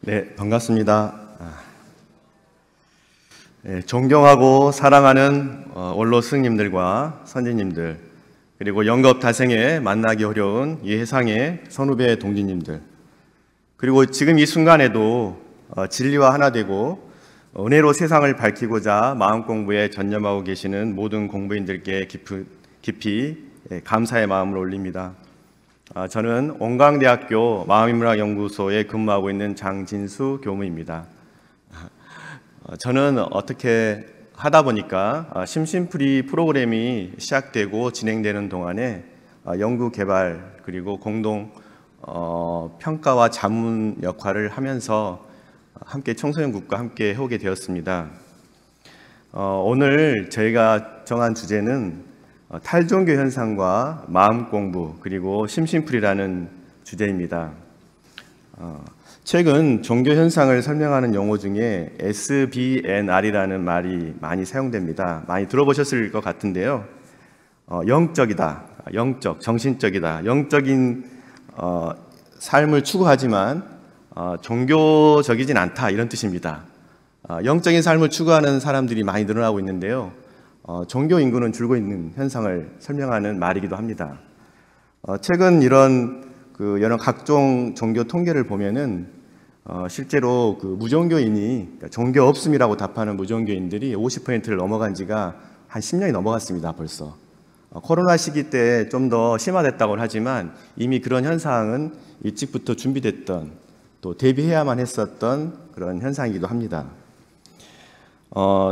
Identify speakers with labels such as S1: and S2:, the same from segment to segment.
S1: 네, 반갑습니다. 존경하고 사랑하는 원로 스님들과 선지님들, 그리고 영겁 달생에 만나기 어려운 이 해상의 선후배 동지님들, 그리고 지금 이 순간에도 진리와 하나 되고 은혜로 세상을 밝히고자 마음 공부에 전념하고 계시는 모든 공부인들께 깊이 감사의 마음을 올립니다. 저는 온강대학교 마음인문학연구소에 근무하고 있는 장진수 교무입니다. 저는 어떻게 하다 보니까 심심풀이 프로그램이 시작되고 진행되는 동안에 연구 개발 그리고 공동 평가와 자문 역할을 하면서 함께 청소년국과 함께 해오게 되었습니다. 오늘 저희가 정한 주제는 탈종교 현상과 마음 공부 그리고 심심풀이라는 주제입니다. 최근 종교 현상을 설명하는 용어 중에 SBNR이라는 말이 많이 사용됩니다. 많이 들어보셨을 것 같은데요. 영적이다, 영적, 정신적이다, 영적인 삶을 추구하지만 종교적이진 않다, 이런 뜻입니다. 영적인 삶을 추구하는 사람들이 많이 늘어나고 있는데요. 종교 인구는 줄고 있는 현상을 설명하는 말이기도 합니다. 최근 이런 여러 각종 종교 통계를 보면은 실제로 무종교인이, 그러니까 종교 없음이라고 답하는 무종교인들이 50%를 넘어간 지가 한 10년이 넘어갔습니다, 벌써. 코로나 시기 때 좀 더 심화됐다고 하지만 이미 그런 현상은 일찍부터 준비됐던, 또 대비해야만 했었던 그런 현상이기도 합니다.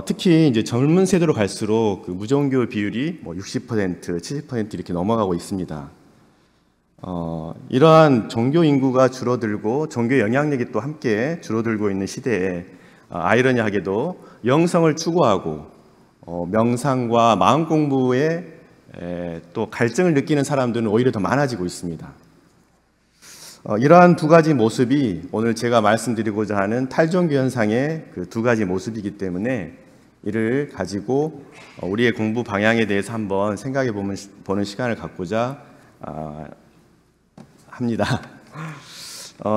S1: 특히 이제 젊은 세대로 갈수록 무종교 비율이 60%, 70% 이렇게 넘어가고 있습니다. 이러한 종교 인구가 줄어들고 종교 영향력이 또 함께 줄어들고 있는 시대에 아이러니하게도 영성을 추구하고 명상과 마음 공부에 또 갈증을 느끼는 사람들은 오히려 더 많아지고 있습니다. 이러한 두 가지 모습이 오늘 제가 말씀드리고자 하는 탈종교 현상의 그 두 가지 모습이기 때문에 이를 가지고 우리의 공부 방향에 대해서 한번 생각해 보는 시간을 갖고자 합니다.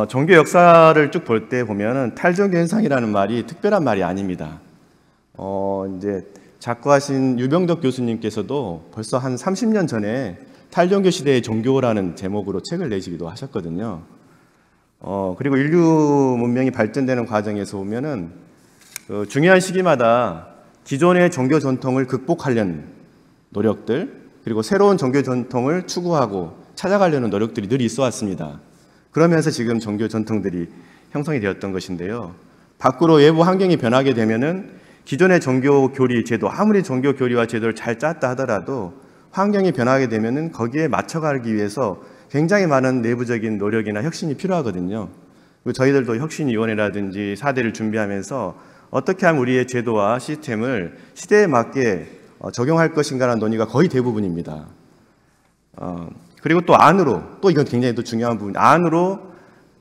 S1: 종교 역사를 쭉 볼 때 보면은 탈종교 현상이라는 말이 특별한 말이 아닙니다. 이제 작고하신 유병덕 교수님께서도 벌써 한 30년 전에 탈종교 시대의 종교라는 제목으로 책을 내시기도 하셨거든요. 그리고 인류 문명이 발전되는 과정에서 보면은 중요한 시기마다 기존의 종교 전통을 극복하려는 노력들, 그리고 새로운 종교 전통을 추구하고 찾아가려는 노력들이 늘 있어 왔습니다. 그러면서 지금 종교 전통들이 형성이 되었던 것인데요. 밖으로 외부 환경이 변하게 되면은 기존의 종교 교리 제도, 아무리 종교 교리와 제도를 잘 짰다 하더라도 환경이 변하게 되면은 거기에 맞춰가기 위해서 굉장히 많은 내부적인 노력이나 혁신이 필요하거든요. 그리고 저희들도 혁신위원회라든지 사대를 준비하면서 어떻게 하면 우리의 제도와 시스템을 시대에 맞게 적용할 것인가라는 논의가 거의 대부분입니다. 그리고 또 안으로, 또 이건 굉장히 또 중요한 부분, 안으로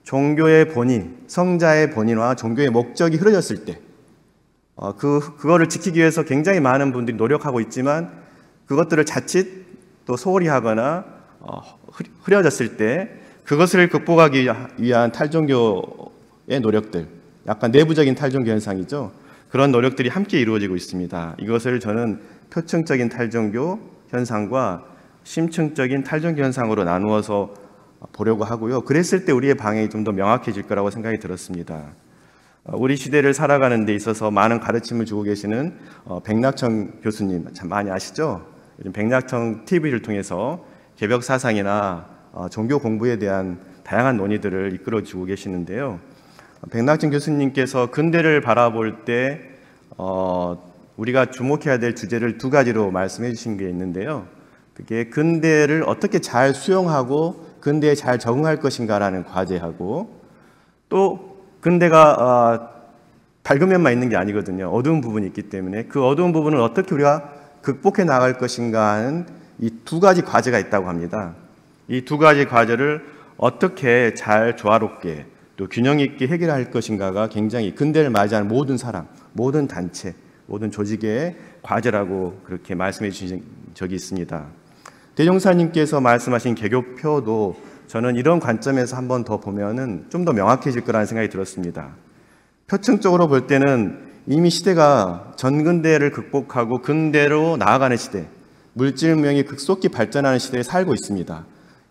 S1: 종교의 본인, 성자의 본인과 종교의 목적이 흐려졌을 때 그거를 지키기 위해서 굉장히 많은 분들이 노력하고 있지만 그것들을 자칫 또 소홀히 하거나 흐려졌을 때 그것을 극복하기 위한 탈종교의 노력들, 약간 내부적인 탈종교 현상이죠. 그런 노력들이 함께 이루어지고 있습니다. 이것을 저는 표층적인 탈종교 현상과 심층적인 탈종교 현상으로 나누어서 보려고 하고요. 그랬을 때 우리의 방향이 좀 더 명확해질 거라고 생각이 들었습니다. 우리 시대를 살아가는 데 있어서 많은 가르침을 주고 계시는 백낙천 교수님 참 많이 아시죠? 요즘 백낙천 TV를 통해서 개벽 사상이나 종교 공부에 대한 다양한 논의들을 이끌어주고 계시는데요. 백낙천 교수님께서 근대를 바라볼 때 우리가 주목해야 될 주제를 두 가지로 말씀해 주신 게 있는데요. 그게 근대를 어떻게 잘 수용하고 근대에 잘 적응할 것인가라는 과제하고, 또 근대가 밝은 면만 있는 게 아니거든요. 어두운 부분이 있기 때문에 그 어두운 부분을 어떻게 우리가 극복해 나갈 것인가 하는 이 두 가지 과제가 있다고 합니다. 이 두 가지 과제를 어떻게 잘 조화롭게 또 균형 있게 해결할 것인가가 굉장히 근대를 맞이하는 모든 사람, 모든 단체, 모든 조직의 과제라고 그렇게 말씀해 주신 적이 있습니다. 대종사님께서 말씀하신 개교표도 저는 이런 관점에서 한 번 더 보면은 좀 더 명확해질 거라는 생각이 들었습니다. 표층적으로 볼 때는 이미 시대가 전근대를 극복하고 근대로 나아가는 시대, 물질 문명이 급속히 발전하는 시대에 살고 있습니다.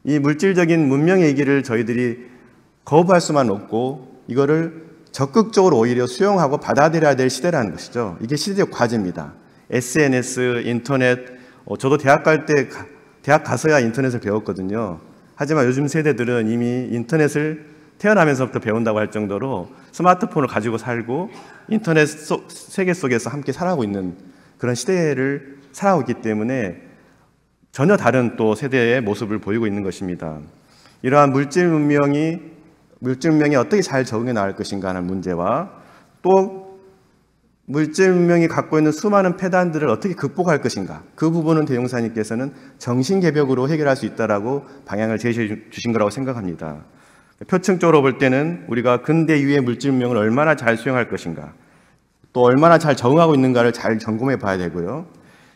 S1: 이 물질적인 문명의 얘기를 저희들이 거부할 수만 없고 이거를 적극적으로 오히려 수용하고 받아들여야 될 시대라는 것이죠. 이게 시대적 과제입니다. SNS, 인터넷, 저도 대학 갈 때 대학 가서야 인터넷을 배웠거든요. 하지만 요즘 세대들은 이미 인터넷을 태어나면서부터 배운다고 할 정도로 스마트폰을 가지고 살고 인터넷 세계 속에서 함께 살아가고 있는 그런 시대를 살아가고 있기 때문에 전혀 다른 또 세대의 모습을 보이고 있는 것입니다. 이러한 물질 문명이 어떻게 잘 적응해 나갈 것인가 하는 문제와 또 물질 문명이 갖고 있는 수많은 폐단들을 어떻게 극복할 것인가, 그 부분은 대종사님께서는 정신개벽으로 해결할 수 있다라고 방향을 제시해 주신 거라고 생각합니다. 표층적으로 볼 때는 우리가 근대 이후의 물질 문명을 얼마나 잘 수용할 것인가, 또 얼마나 잘 적응하고 있는가를 잘 점검해 봐야 되고요.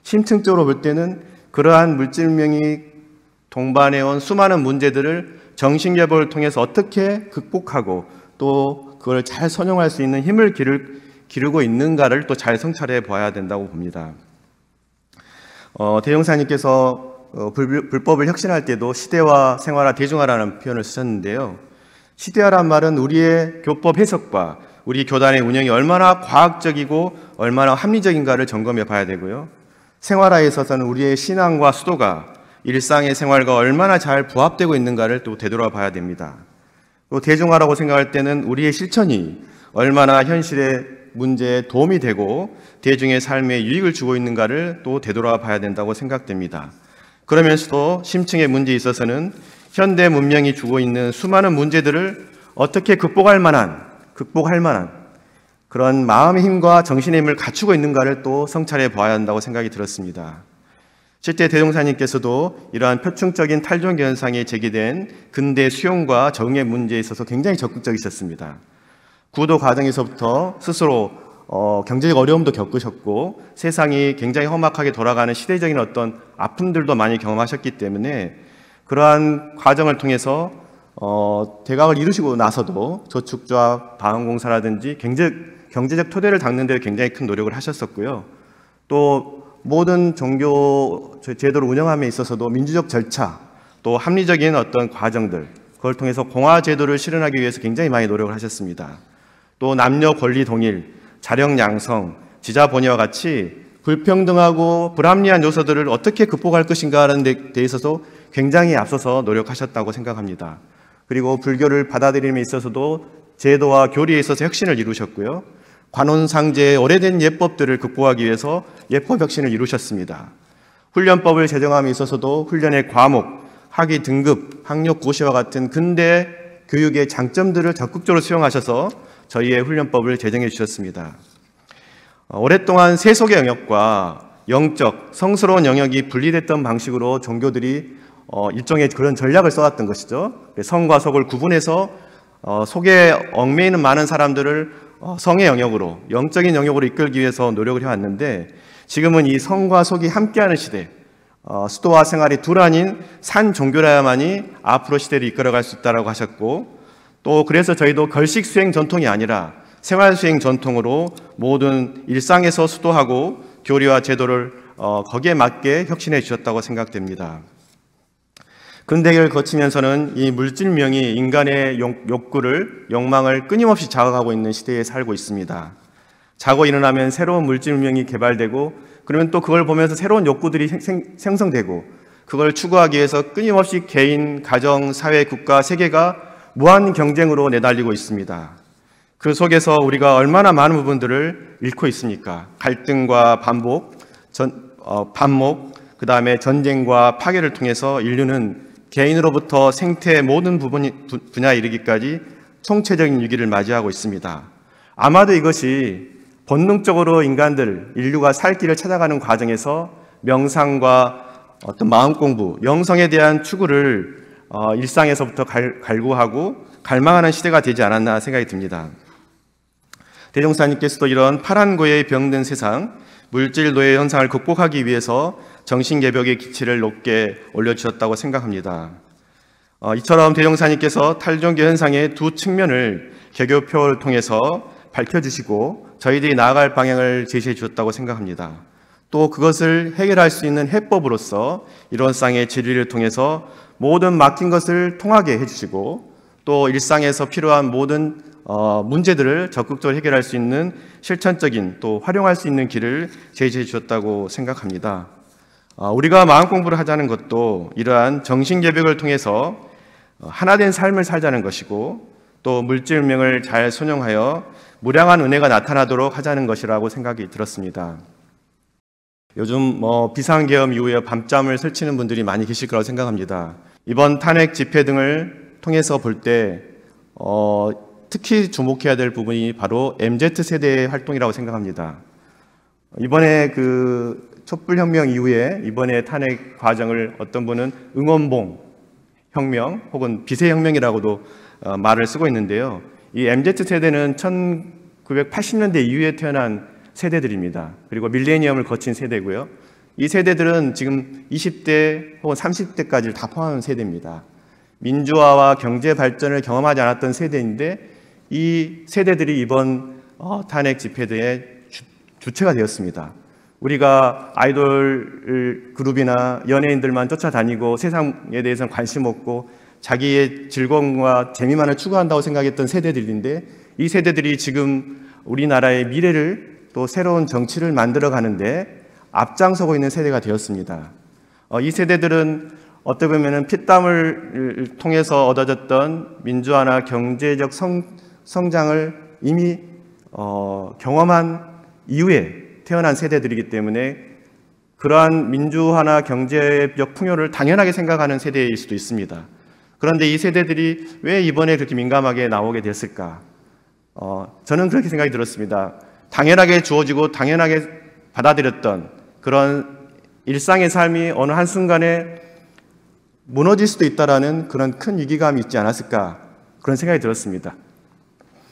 S1: 심층적으로 볼 때는 그러한 물질 문명이 동반해온 수많은 문제들을 정신개벽을 통해서 어떻게 극복하고 또 그걸 잘 선용할 수 있는 힘을 기르고 있는가를 또 잘 성찰해 봐야 된다고 봅니다. 대종사님께서 불법을 혁신할 때도 시대화, 생활화, 대중화라는 표현을 쓰셨는데요. 시대화란 말은 우리의 교법 해석과 우리 교단의 운영이 얼마나 과학적이고 얼마나 합리적인가를 점검해 봐야 되고요. 생활화에 있어서는 우리의 신앙과 수도가 일상의 생활과 얼마나 잘 부합되고 있는가를 또 되돌아봐야 됩니다. 또 대중화라고 생각할 때는 우리의 실천이 얼마나 현실의 문제에 도움이 되고 대중의 삶에 유익을 주고 있는가를 또 되돌아봐야 된다고 생각됩니다. 그러면서도 심층의 문제에 있어서는 현대 문명이 주고 있는 수많은 문제들을 어떻게 극복할 만한 그런 마음의 힘과 정신의 힘을 갖추고 있는가를 또 성찰해 봐야 한다고 생각이 들었습니다. 실제 대종사님께서도 이러한 표층적인 탈종교 현상에 제기된 근대 수용과 적응의 문제에 있어서 굉장히 적극적이셨습니다. 구도 과정에서부터 스스로 경제적 어려움도 겪으셨고 세상이 굉장히 험악하게 돌아가는 시대적인 어떤 아픔들도 많이 경험하셨기 때문에 그러한 과정을 통해서 대각을 이루시고 나서도 저축좌 방언공사라든지 경제적 토대를 닦는 데 굉장히 큰 노력을 하셨었고요. 또 모든 종교 제도를 운영함에 있어서도 민주적 절차, 또 합리적인 어떤 과정들, 그걸 통해서 공화 제도를 실현하기 위해서 굉장히 많이 노력을 하셨습니다. 또 남녀 권리 동일, 자력 양성, 지자 본의와 같이 불평등하고 불합리한 요소들을 어떻게 극복할 것인가 하는 데 있어서 굉장히 앞서서 노력하셨다고 생각합니다. 그리고 불교를 받아들임에 있어서도 제도와 교리에 있어서 혁신을 이루셨고요. 관혼상제의 오래된 예법들을 극복하기 위해서 예법 혁신을 이루셨습니다. 훈련법을 제정함에 있어서도 훈련의 과목, 학위 등급, 학력 고시와 같은 근대 교육의 장점들을 적극적으로 수용하셔서 저희의 훈련법을 제정해 주셨습니다. 오랫동안 세속의 영역과 영적, 성스러운 영역이 분리됐던 방식으로 종교들이 일종의 그런 전략을 써왔던 것이죠. 성과 속을 구분해서 속에 얽매이는 많은 사람들을 성의 영역으로, 영적인 영역으로 이끌기 위해서 노력을 해왔는데 지금은 이 성과 속이 함께하는 시대, 수도와 생활이 둘 아닌 산 종교라야만이 앞으로 시대를 이끌어갈 수 있다고 하셨고 또 그래서 저희도 걸식 수행 전통이 아니라 생활 수행 전통으로 모든 일상에서 수도하고 교리와 제도를 거기에 맞게 혁신해 주셨다고 생각됩니다. 근대를 거치면서는 이 물질명이 인간의 욕구를, 욕망을 끊임없이 자극하고 있는 시대에 살고 있습니다. 자고 일어나면 새로운 물질명이 개발되고 그러면 또 그걸 보면서 새로운 욕구들이 생성되고 그걸 추구하기 위해서 끊임없이 개인, 가정, 사회, 국가, 세계가 무한 경쟁으로 내달리고 있습니다. 그 속에서 우리가 얼마나 많은 부분들을 잃고 있습니까? 갈등과 반목, 그 다음에 전쟁과 파괴를 통해서 인류는 개인으로부터 생태의 모든 분야에 이르기까지 총체적인 위기를 맞이하고 있습니다. 아마도 이것이 본능적으로 인류가 살 길을 찾아가는 과정에서 명상과 어떤 마음 공부, 영성에 대한 추구를 일상에서부터 갈구하고 갈망하는 시대가 되지 않았나 생각이 듭니다. 대종사님께서도 이런 파란고에 병든 세상, 물질 노예 현상을 극복하기 위해서 정신개벽의 기치를 높게 올려주셨다고 생각합니다. 이처럼 대종사님께서 탈종교 현상의 두 측면을 개교표를 통해서 밝혀주시고 저희들이 나아갈 방향을 제시해 주셨다고 생각합니다. 또 그것을 해결할 수 있는 해법으로서 이론상의 진리를 통해서 모든 막힌 것을 통하게 해주시고 또 일상에서 필요한 모든 문제들을 적극적으로 해결할 수 있는 실천적인 또 활용할 수 있는 길을 제시해 주셨다고 생각합니다. 우리가 마음 공부를 하자는 것도 이러한 정신개벽을 통해서 하나된 삶을 살자는 것이고 또 물질명을 잘 순용하여 무량한 은혜가 나타나도록 하자는 것이라고 생각이 들었습니다. 요즘 비상계엄 이후에 밤잠을 설치는 분들이 많이 계실 거라고 생각합니다. 이번 탄핵 집회 등을 통해서 볼 때 특히 주목해야 될 부분이 바로 MZ세대의 활동이라고 생각합니다. 이번에 그 촛불혁명 이후에 이번에 탄핵 과정을 어떤 분은 응원봉 혁명 혹은 비세혁명이라고도 말을 쓰고 있는데요. 이 MZ세대는 1980년대 이후에 태어난 세대들입니다. 그리고 밀레니엄을 거친 세대고요. 이 세대들은 지금 20대 혹은 30대까지를 다 포함한 세대입니다. 민주화와 경제 발전을 경험하지 않았던 세대인데 이 세대들이 이번 탄핵 집회의 주체가 되었습니다. 우리가 아이돌 그룹이나 연예인들만 쫓아다니고 세상에 대해서는 관심 없고 자기의 즐거움과 재미만을 추구한다고 생각했던 세대들인데 이 세대들이 지금 우리나라의 미래를 또 새로운 정치를 만들어 가는데 앞장서고 있는 세대가 되었습니다. 이 세대들은 어떻게 보면 피땀을 통해서 얻어졌던 민주화나 경제적 성장을 이미 경험한 이후에 태어난 세대들이기 때문에 그러한 민주화나 경제적 풍요를 당연하게 생각하는 세대일 수도 있습니다. 그런데 이 세대들이 왜 이번에 그렇게 민감하게 나오게 됐을까? 저는 그렇게 생각이 들었습니다. 당연하게 주어지고 당연하게 받아들였던 그런 일상의 삶이 어느 한순간에 무너질 수도 있다라는 그런 큰 위기감이 있지 않았을까? 그런 생각이 들었습니다.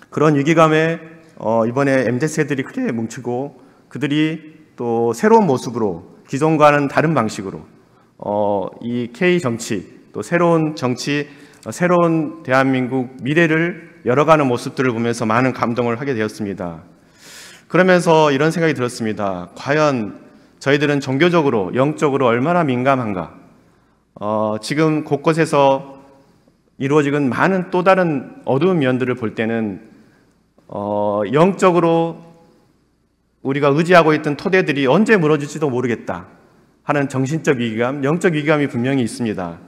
S1: 그런 위기감에 이번에 MZ세대들이 크게 뭉치고 그들이 또 새로운 모습으로 기존과는 다른 방식으로 이 K 정치 또 새로운 정치, 새로운 대한민국 미래를 열어가는 모습들을 보면서 많은 감동을 하게 되었습니다. 그러면서 이런 생각이 들었습니다. 과연 저희들은 종교적으로, 영적으로 얼마나 민감한가? 지금 곳곳에서 이루어지는 많은 또 다른 어두운 면들을 볼 때는 영적으로 우리가 의지하고 있던 토대들이 언제 무너질지도 모르겠다 하는 정신적 위기감, 영적 위기감이 분명히 있습니다.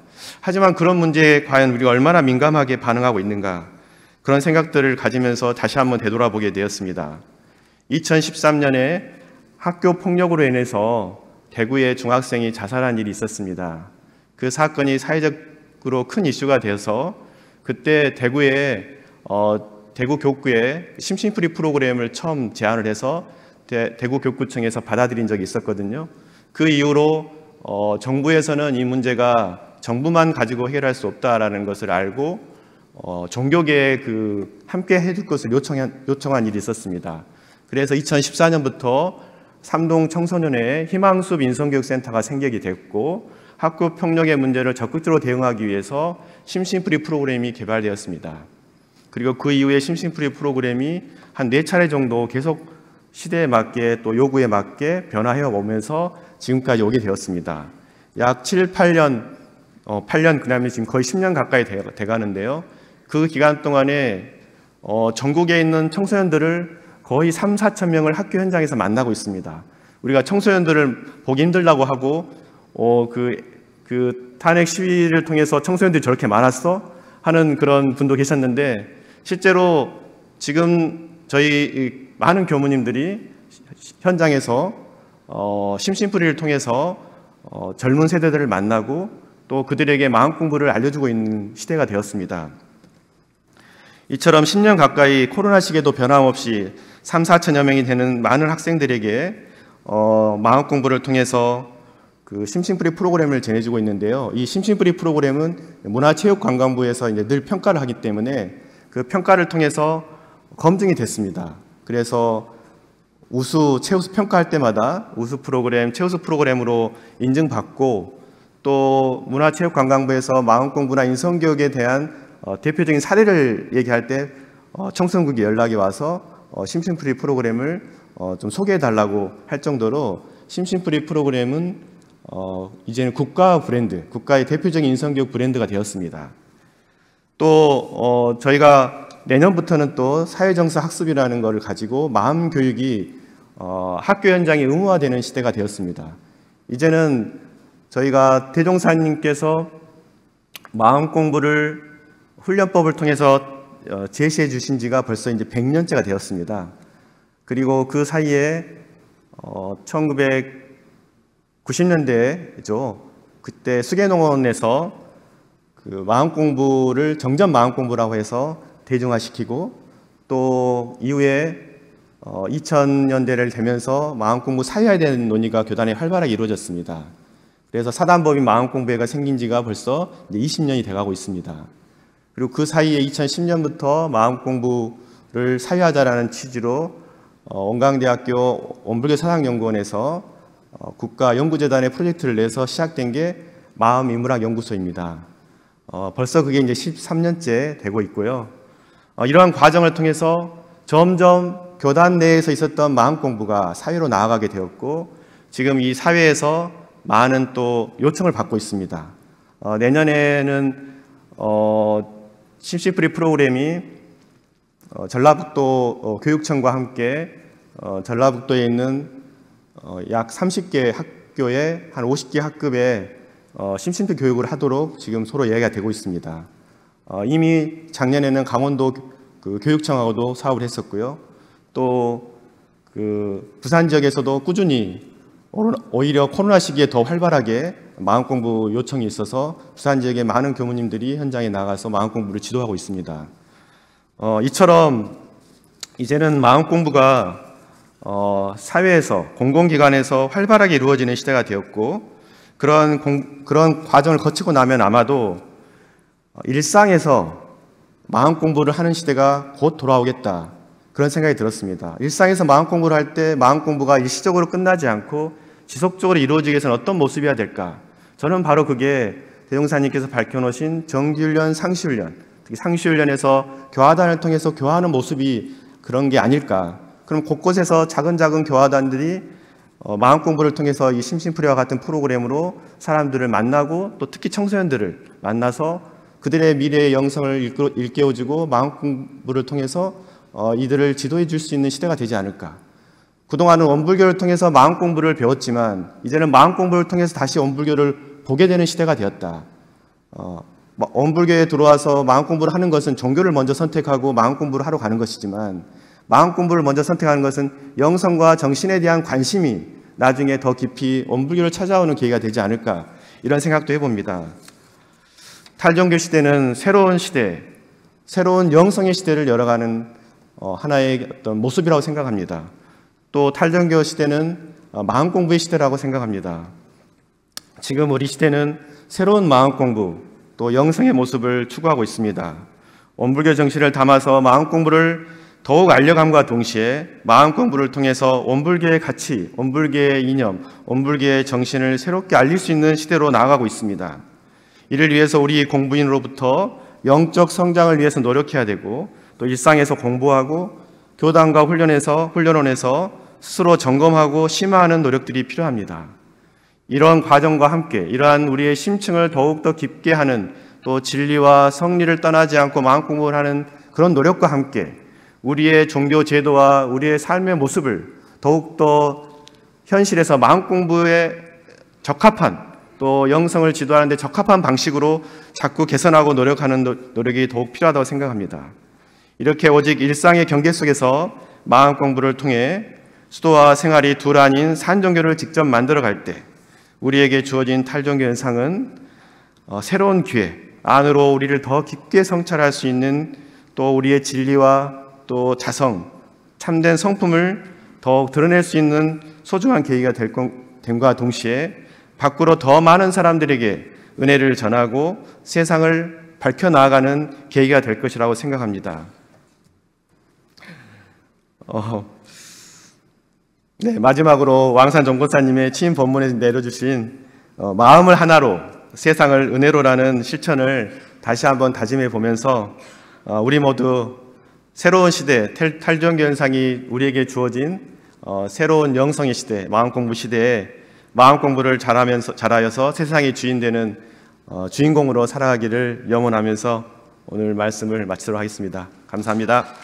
S1: 하지만 그런 문제에 과연 우리가 얼마나 민감하게 반응하고 있는가 그런 생각들을 가지면서 다시 한번 되돌아보게 되었습니다. 2013년에 학교 폭력으로 인해서 대구의 중학생이 자살한 일이 있었습니다. 그 사건이 사회적으로 큰 이슈가 되어서 그때 대구에 대구 교구에 심심풀이 프로그램을 처음 제안을 해서 대구 교구청에서 받아들인 적이 있었거든요. 그 이후로 정부에서는 이 문제가 정부만 가지고 해결할 수 없다라는 것을 알고 종교계에 함께 해줄 것을 요청한 일이 있었습니다. 그래서 2014년부터 삼동 청소년의 희망숲 인성교육센터가 생기게 됐고 학교 폭력의 문제를 적극적으로 대응하기 위해서 심심풀이 프로그램이 개발되었습니다. 그리고 그 이후에 심심풀이 프로그램이 한 4차례 정도 계속 시대에 맞게 또 요구에 맞게 변화해 오면서 지금까지 오게 되었습니다. 약 7, 8년, 8년 그다음에 지금 거의 10년 가까이 돼가는데요. 그 기간 동안에 전국에 있는 청소년들을 거의 3, 4천 명을 학교 현장에서 만나고 있습니다. 우리가 청소년들을 보기 힘들다고 하고 그 탄핵 시위를 통해서 청소년들이 저렇게 많았어? 하는 그런 분도 계셨는데 실제로 지금 저희 많은 교무님들이 현장에서 심심풀이를 통해서 젊은 세대들을 만나고 또 그들에게 마음 공부를 알려주고 있는 시대가 되었습니다. 이처럼 10년 가까이 코로나 시기에도 변함없이 3, 4천여 명이 되는 많은 학생들에게 마음 공부를 통해서 그 심심풀이 프로그램을 전해주고 있는데요. 이 심심풀이 프로그램은 문화체육관광부에서 이제 늘 평가를 하기 때문에 그 평가를 통해서 검증이 됐습니다. 그래서 우수, 최우수 평가할 때마다 우수 프로그램, 최우수 프로그램으로 인증받고 또 문화체육관광부에서 마음공부나 인성교육에 대한 대표적인 사례를 얘기할 때 청소년국이 연락이 와서 심심풀이 프로그램을 좀 소개해달라고 할 정도로 심심풀이 프로그램은 이제는 국가 브랜드, 국가의 대표적인 인성교육 브랜드가 되었습니다. 또 저희가 내년부터는 또 사회정서 학습이라는 것을 가지고 마음교육이 학교 현장에 의무화되는 시대가 되었습니다. 이제는 저희가 대종사님께서 마음공부를 훈련법을 통해서 제시해 주신 지가 벌써 이제 100년째가 되었습니다. 그리고 그 사이에 1990년대죠. 그때 수계농원에서 그 마음공부를 정전 마음공부라고 해서 대중화시키고 또 이후에 2000년대를 되면서 마음공부 사회화에 대한 논의가 교단에 활발하게 이루어졌습니다. 그래서 사단법인 마음공부회가 생긴 지가 벌써 이제 20년이 돼가고 있습니다. 그리고 그 사이에 2010년부터 마음공부를 사회화하자라는 취지로 원광대학교 원불교 사상연구원에서 국가연구재단의 프로젝트를 내서 시작된 게 마음인문학연구소입니다. 벌써 그게 이제 13년째 되고 있고요. 이러한 과정을 통해서 점점 교단 내에서 있었던 마음공부가 사회로 나아가게 되었고 지금 이 사회에서 많은 또 요청을 받고 있습니다. 내년에는 심심풀이 프로그램이 전라북도 교육청과 함께 전라북도에 있는 약 30개 학교에 한 50개 학급에 심심풀이 교육을 하도록 지금 서로 이야기가 되고 있습니다. 이미 작년에는 강원도 그 교육청하고도 사업을 했었고요. 또 그 부산 지역에서도 꾸준히 오히려 코로나 시기에 더 활발하게 마음공부 요청이 있어서 부산 지역의 많은 교무님들이 현장에 나가서 마음공부를 지도하고 있습니다. 이처럼 이제는 마음공부가 사회에서 공공기관에서 활발하게 이루어지는 시대가 되었고 그런 과정을 거치고 나면 아마도 일상에서 마음공부를 하는 시대가 곧 돌아오겠다 그런 생각이 들었습니다. 일상에서 마음공부를 할 때 마음공부가 일시적으로 끝나지 않고 지속적으로 이루어지기 위해서는 어떤 모습이어야 될까? 저는 바로 그게 대종사님께서 밝혀놓으신 정기훈련, 상시훈련, 특히 상시훈련에서 교화단을 통해서 교화하는 모습이 그런 게 아닐까. 그럼 곳곳에서 작은 교화단들이 마음공부를 통해서 이 심심풀이와 같은 프로그램으로 사람들을 만나고 또 특히 청소년들을 만나서 그들의 미래의 영성을 일깨워주고 마음공부를 통해서 이들을 지도해 줄 수 있는 시대가 되지 않을까. 그동안은 원불교를 통해서 마음공부를 배웠지만 이제는 마음공부를 통해서 다시 원불교를 보게 되는 시대가 되었다. 원불교에 들어와서 마음공부를 하는 것은 종교를 먼저 선택하고 마음공부를 하러 가는 것이지만 마음공부를 먼저 선택하는 것은 영성과 정신에 대한 관심이 나중에 더 깊이 원불교를 찾아오는 계기가 되지 않을까 이런 생각도 해봅니다. 탈종교 시대는 새로운 시대, 새로운 영성의 시대를 열어가는 하나의 어떤 모습이라고 생각합니다. 또 탈종교 시대는 마음공부의 시대라고 생각합니다. 지금 우리 시대는 새로운 마음공부 또 영성의 모습을 추구하고 있습니다. 원불교 정신을 담아서 마음공부를 더욱 알려감과 동시에 마음공부를 통해서 원불교의 가치, 원불교의 이념, 원불교의 정신을 새롭게 알릴 수 있는 시대로 나아가고 있습니다. 이를 위해서 우리 공부인으로부터 영적 성장을 위해서 노력해야 되고 또 일상에서 공부하고 교단과 훈련원에서 스스로 점검하고 심화하는 노력들이 필요합니다. 이러한 과정과 함께 이러한 우리의 심층을 더욱더 깊게 하는 또 진리와 성리를 떠나지 않고 마음공부를 하는 그런 노력과 함께 우리의 종교 제도와 우리의 삶의 모습을 더욱더 현실에서 마음공부에 적합한 또 영성을 지도하는 데 적합한 방식으로 자꾸 개선하고 노력하는 노력이 더욱 필요하다고 생각합니다. 이렇게 오직 일상의 경계 속에서 마음공부를 통해 수도와 생활이 둘 아닌 산종교를 직접 만들어갈 때 우리에게 주어진 탈종교 현상은 새로운 기회 안으로 우리를 더 깊게 성찰할 수 있는 또 우리의 진리와 또 자성, 참된 성품을 더욱 드러낼 수 있는 소중한 계기가 됨과 동시에 밖으로 더 많은 사람들에게 은혜를 전하고 세상을 밝혀나가는 계기가 될 것이라고 생각합니다. 네, 마지막으로 왕산 정보사님의 취임 법문에 내려주신 마음을 하나로 세상을 은혜로라는 실천을 다시 한번 다짐해 보면서 우리 모두 새로운 시대, 탈종교 현상이 우리에게 주어진 새로운 영성의 시대, 마음공부 시대에 마음공부를 잘하여서 세상의 주인 되는 주인공으로 살아가기를 염원하면서 오늘 말씀을 마치도록 하겠습니다. 감사합니다.